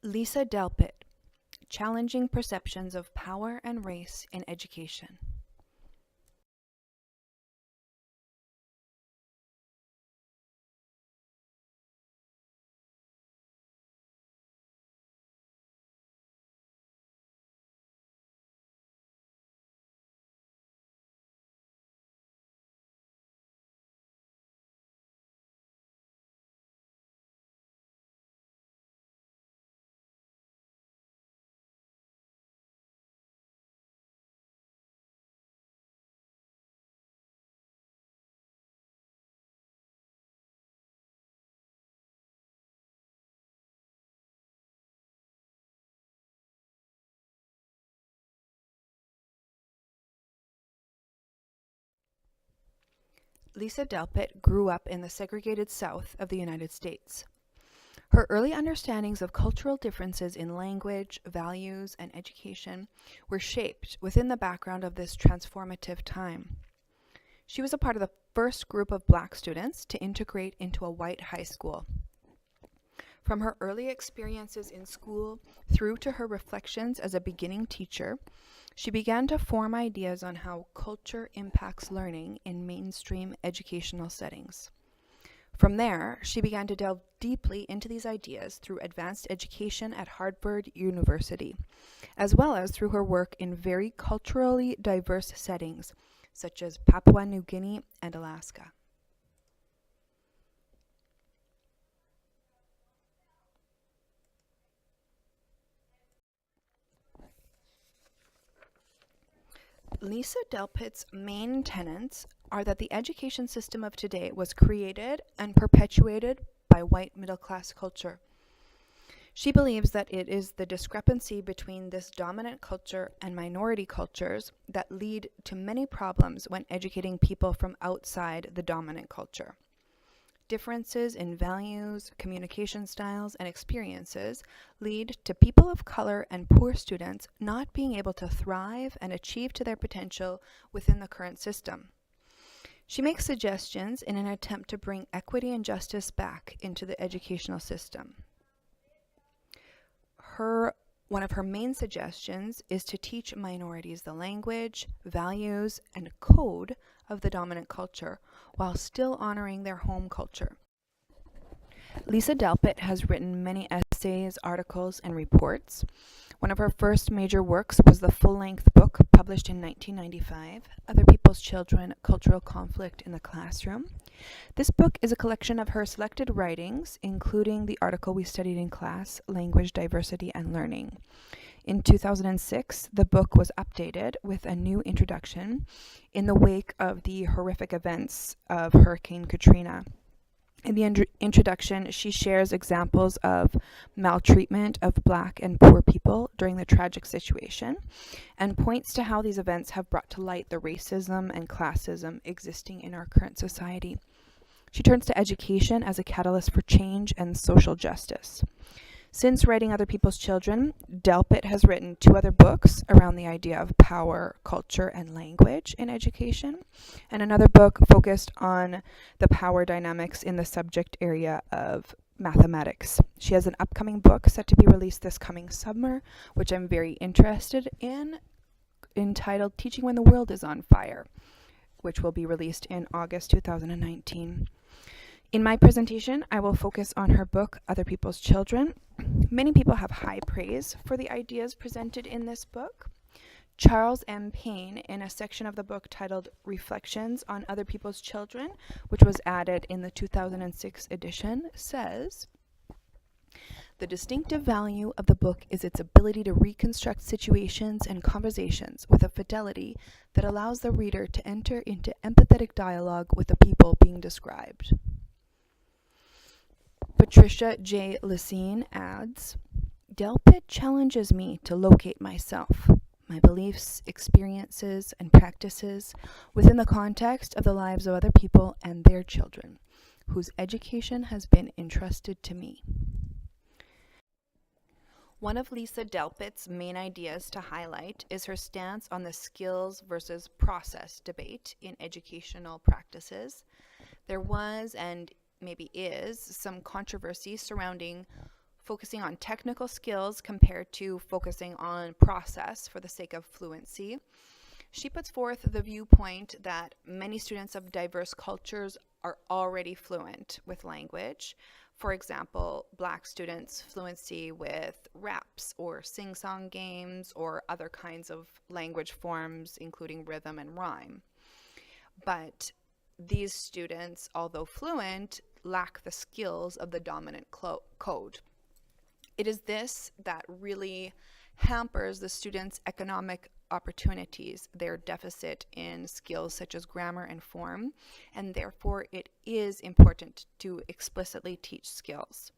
Lisa Delpit, Challenging Perceptions of Power and Race in Education. Lisa Delpit grew up in the segregated South of the United States. Her early understandings of cultural differences in language, values, and education were shaped within the background of this transformative time. She was a part of the first group of Black students to integrate into a white high school. From her early experiences in school through to her reflections as a beginning teacher, she began to form ideas on how culture impacts learning in mainstream educational settings. From there, she began to delve deeply into these ideas through advanced education at Harvard University, as well as through her work in very culturally diverse settings, such as Papua New Guinea and Alaska. Lisa Delpit's main tenets are that the education system of today was created and perpetuated by white middle-class culture. She believes that it is the discrepancy between this dominant culture and minority cultures that lead to many problems when educating people from outside the dominant culture. Differences in values, communication styles, and experiences lead to people of color and poor students not being able to thrive and achieve to their potential within the current system. She makes suggestions in an attempt to bring equity and justice back into the educational system. One of her main suggestions is to teach minorities the language, values, and code of the dominant culture while still honoring their home culture. Lisa Delpit has written many essays, articles, and reports. One of her first major works was the full-length book published in 1995, Other People's Children, Cultural Conflict in the Classroom. This book is a collection of her selected writings, including the article we studied in class, Language, Diversity, and Learning. In 2006, the book was updated with a new introduction in the wake of the horrific events of Hurricane Katrina. In the introduction, she shares examples of maltreatment of Black and poor people during the tragic situation and points to how these events have brought to light the racism and classism existing in our current society. She turns to education as a catalyst for change and social justice. Since writing Other People's Children, Delpit has written 2 other books around the idea of power, culture, and language in education, and another book focused on the power dynamics in the subject area of mathematics. She has an upcoming book set to be released this coming summer, which I'm very interested in, entitled Teaching When the World is on Fire, which will be released in August 2019. In my presentation, I will focus on her book, Other People's Children. Many people have high praise for the ideas presented in this book. Charles M. Payne, in a section of the book titled Reflections on Other People's Children, which was added in the 2006 edition, says, "The distinctive value of the book is its ability to reconstruct situations and conversations with a fidelity that allows the reader to enter into empathetic dialogue with the people being described." Patricia J. Lacine adds, "Delpit challenges me to locate myself, my beliefs, experiences, and practices within the context of the lives of other people and their children, whose education has been entrusted to me." One of Lisa Delpit's main ideas to highlight is her stance on the skills versus process debate in educational practices. There was and maybe is some controversy surrounding focusing on technical skills compared to focusing on process for the sake of fluency. She puts forth the viewpoint that many students of diverse cultures are already fluent with language. For example, Black students' fluency with raps or sing-song games or other kinds of language forms, including rhythm and rhyme. But these students, although fluent, lack the skills of the dominant code. It is this that really hampers the students' economic opportunities, their deficit in skills such as grammar and form, and therefore it is important to explicitly teach skills.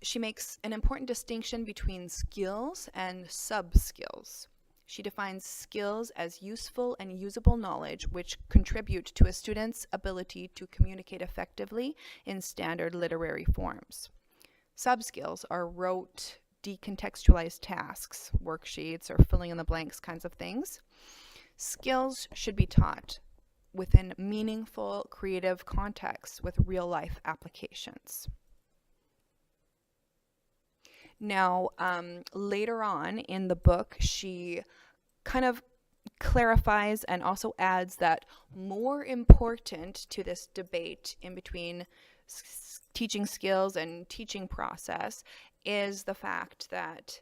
She makes an important distinction between skills and sub-skills. She defines skills as useful and usable knowledge which contribute to a student's ability to communicate effectively in standard literary forms. Sub-skills are rote, decontextualized tasks, worksheets, or filling in the blanks kinds of things. Skills should be taught within meaningful, creative contexts with real-life applications. Now, later on in the book, she kind of clarifies and also adds that more important to this debate in between teaching skills and teaching process is the fact that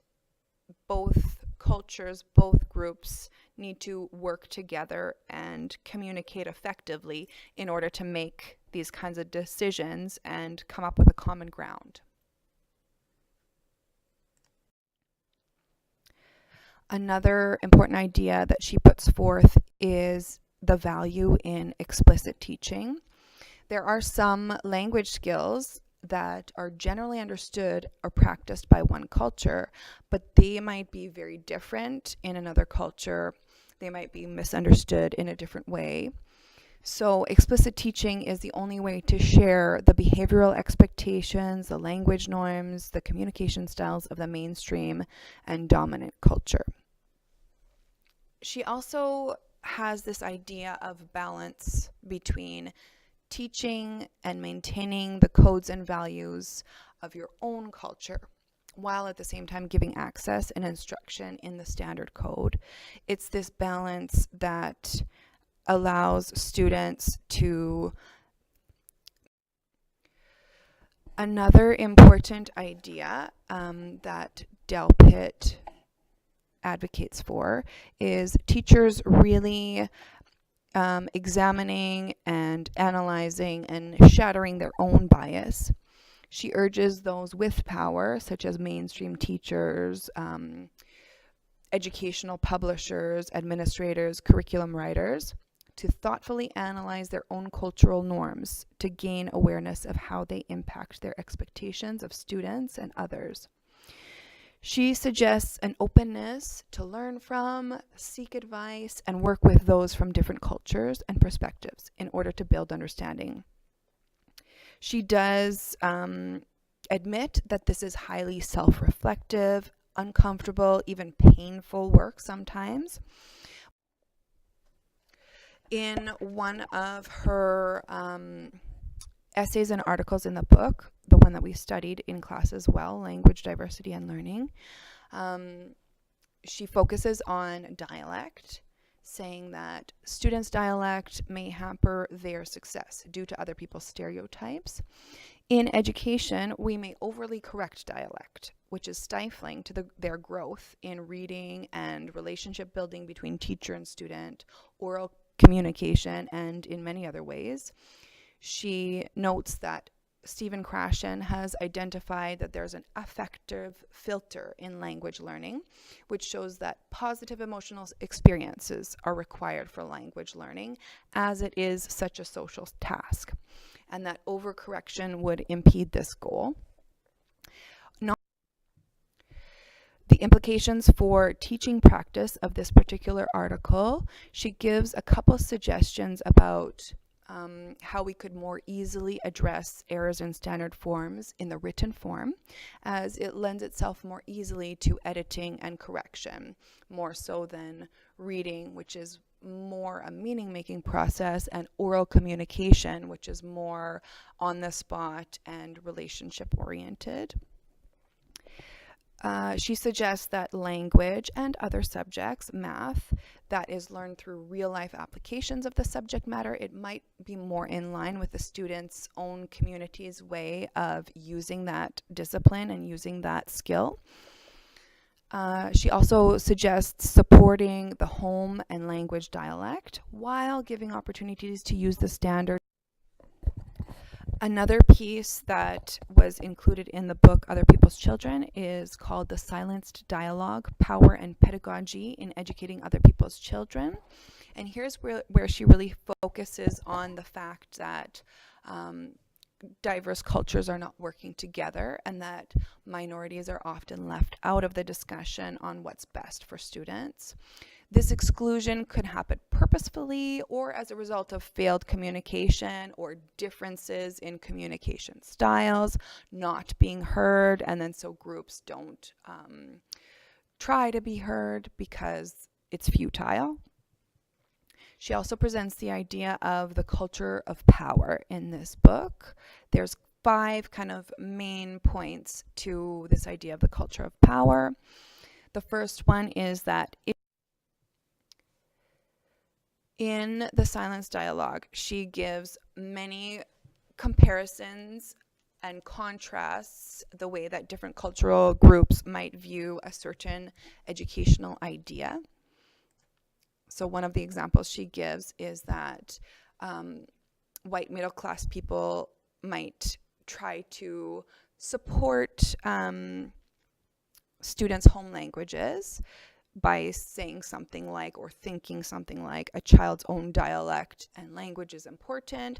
both cultures, both groups need to work together and communicate effectively in order to make these kinds of decisions and come up with a common ground. Another important idea that she puts forth is the value in explicit teaching. There are some language skills that are generally understood or practiced by one culture, but they might be very different in another culture. They might be misunderstood in a different way. So explicit teaching is the only way to share the behavioral expectations, the language norms, the communication styles of the mainstream and dominant culture. She also has this idea of balance between teaching and maintaining the codes and values of your own culture, while at the same time giving access and instruction in the standard code. It's this balance that allows students to... Another important idea that Delpit advocates for is teachers really examining and analyzing and shattering their own bias. She urges those with power, such as mainstream teachers, educational publishers, administrators, curriculum writers, to thoughtfully analyze their own cultural norms to gain awareness of how they impact their expectations of students and others. She suggests an openness to learn from, seek advice, and work with those from different cultures and perspectives in order to build understanding. She does admit that this is highly self-reflective, uncomfortable, even painful work sometimes. In one of her essays and articles in the book, the one that we studied in class as well, Language, Diversity, and Learning, she focuses on dialect, saying that students' dialect may hamper their success due to other people's stereotypes. In education, we may overly correct dialect, which is stifling to their growth in reading and relationship building between teacher and student, oral communication, and in many other ways. She notes that Stephen Krashen has identified that there's an affective filter in language learning, which shows that positive emotional experiences are required for language learning, as it is such a social task, and that overcorrection would impede this goal. The implications for teaching practice of this particular article, she gives a couple suggestions about how we could more easily address errors in standard forms in the written form, as it lends itself more easily to editing and correction, more so than reading, which is more a meaning-making process, and oral communication, which is more on the spot and relationship-oriented. She suggests that language and other subjects, math, that is learned through real-life applications of the subject matter, it might be more in line with the student's own community's way of using that discipline and using that skill. She also suggests supporting the home and language dialect while giving opportunities to use the standard. Another piece that was included in the book Other People's Children is called The Silenced Dialogue, Power and Pedagogy in Educating Other People's Children. And here's where she really focuses on the fact that diverse cultures are not working together and that minorities are often left out of the discussion on what's best for students. This exclusion could happen purposefully or as a result of failed communication or differences in communication styles, not being heard, and then so groups don't try to be heard because it's futile. She also presents the idea of the culture of power in this book. There's 5 kind of main points to this idea of the culture of power. The first one is that in the Silence Dialogue, she gives many comparisons and contrasts the way that different cultural groups might view a certain educational idea. So one of the examples she gives is that white middle-class people might try to support students' home languages by saying something like, or thinking something like, a child's own dialect and language is important.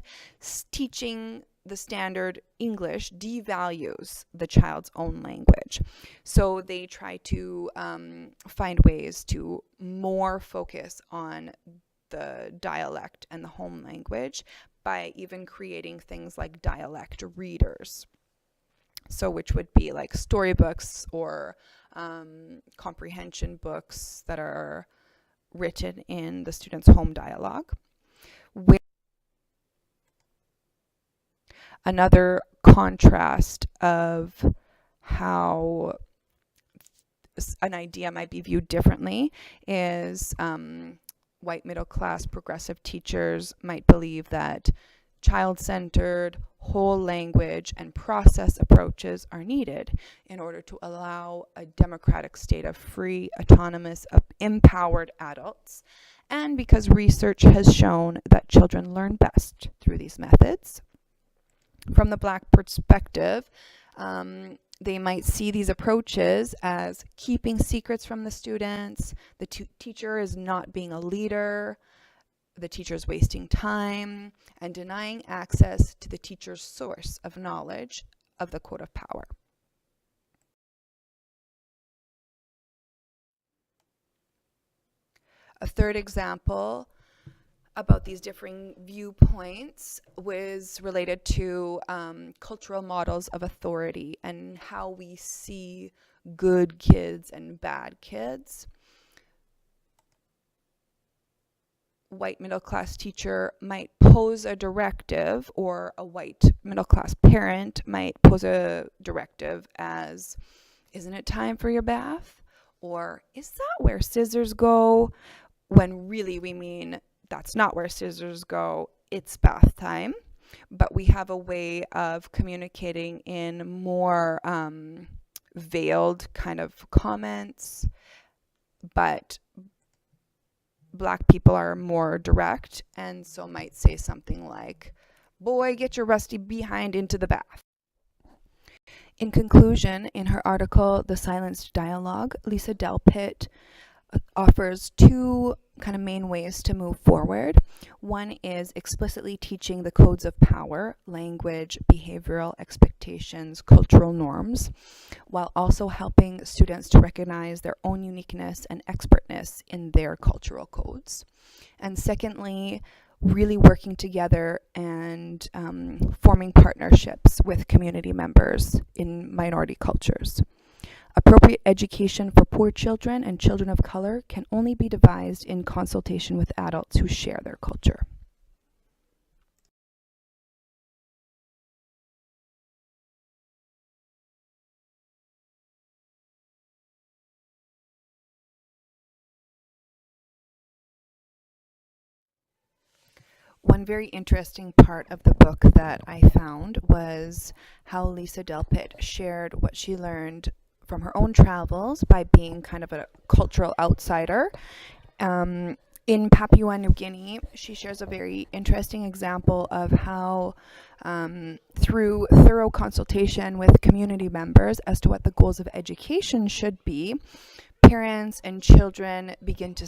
Teaching the standard English devalues the child's own language. So they try to find ways to more focus on the dialect and the home language by even creating things like dialect readers. So which would be like storybooks or comprehension books that are written in the student's home dialogue. Another contrast of how an idea might be viewed differently is white middle-class progressive teachers might believe that child-centered, whole language, and process approaches are needed in order to allow a democratic state of free, autonomous, empowered adults, and because research has shown that children learn best through these methods. From the Black perspective, they might see these approaches as keeping secrets from the students, the teacher is not being a leader, the teacher is wasting time, and denying access to the teacher's source of knowledge of the code of power. A third example about these differing viewpoints was related to cultural models of authority and how we see good kids and bad kids. White middle-class teacher might pose a directive, or a white middle-class parent might pose a directive as, isn't it time for your bath? Or, is that where scissors go? When really we mean, that's not where scissors go, it's bath time. But we have a way of communicating in more veiled kind of comments, but Black people are more direct and so might say something like, boy, get your rusty behind into the bath. In conclusion, in her article, The Silenced Dialogue, Lisa Delpit offers 2 kind of main ways to move forward. One is explicitly teaching the codes of power, language, behavioral expectations, cultural norms, while also helping students to recognize their own uniqueness and expertness in their cultural codes. And secondly, really working together and forming partnerships with community members in minority cultures. Appropriate education for poor children and children of color can only be devised in consultation with adults who share their culture. One very interesting part of the book that I found was how Lisa Delpit shared what she learned from her own travels by being kind of a cultural outsider. In Papua New Guinea, she shares a very interesting example of how, through thorough consultation with community members as to what the goals of education should be, parents and children began to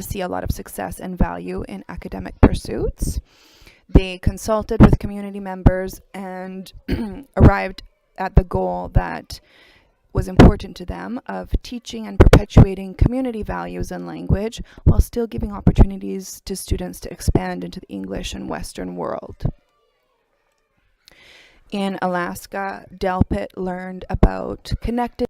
see a lot of success and value in academic pursuits. They consulted with community members and arrived at the goal that was important to them of teaching and perpetuating community values and language while still giving opportunities to students to expand into the English and Western world. In Alaska, Delpit learned about connected.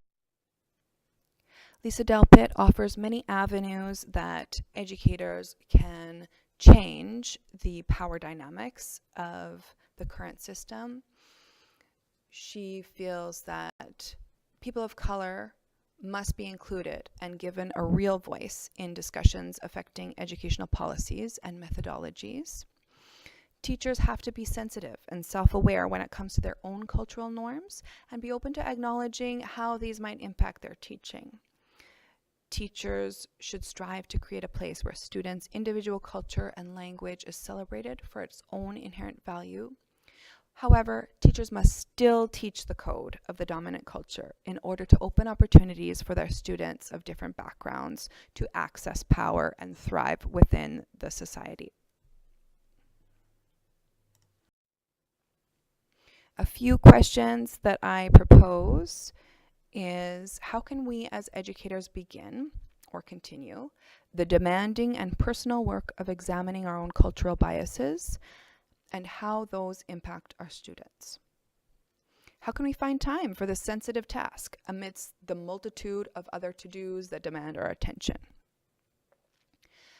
Lisa Delpit offers many avenues that educators can change the power dynamics of the current system. She feels that people of color must be included and given a real voice in discussions affecting educational policies and methodologies. Teachers have to be sensitive and self-aware when it comes to their own cultural norms and be open to acknowledging how these might impact their teaching. Teachers should strive to create a place where students' individual culture and language is celebrated for its own inherent value. However, teachers must still teach the code of the dominant culture in order to open opportunities for their students of different backgrounds to access power and thrive within the society. A few questions that I propose is, how can we as educators begin or continue the demanding and personal work of examining our own cultural biases and how those impact our students? How can we find time for this sensitive task amidst the multitude of other to-dos that demand our attention?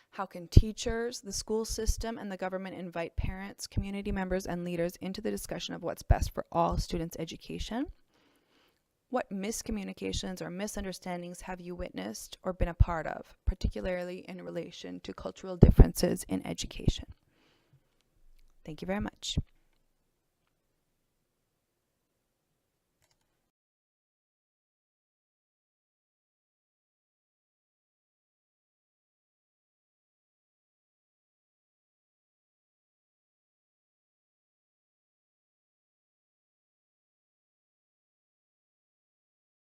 How can teachers, the school system, and the government invite parents, community members, and leaders into the discussion of what's best for all students' education? What miscommunications or misunderstandings have you witnessed or been a part of, particularly in relation to cultural differences in education? Thank you very much.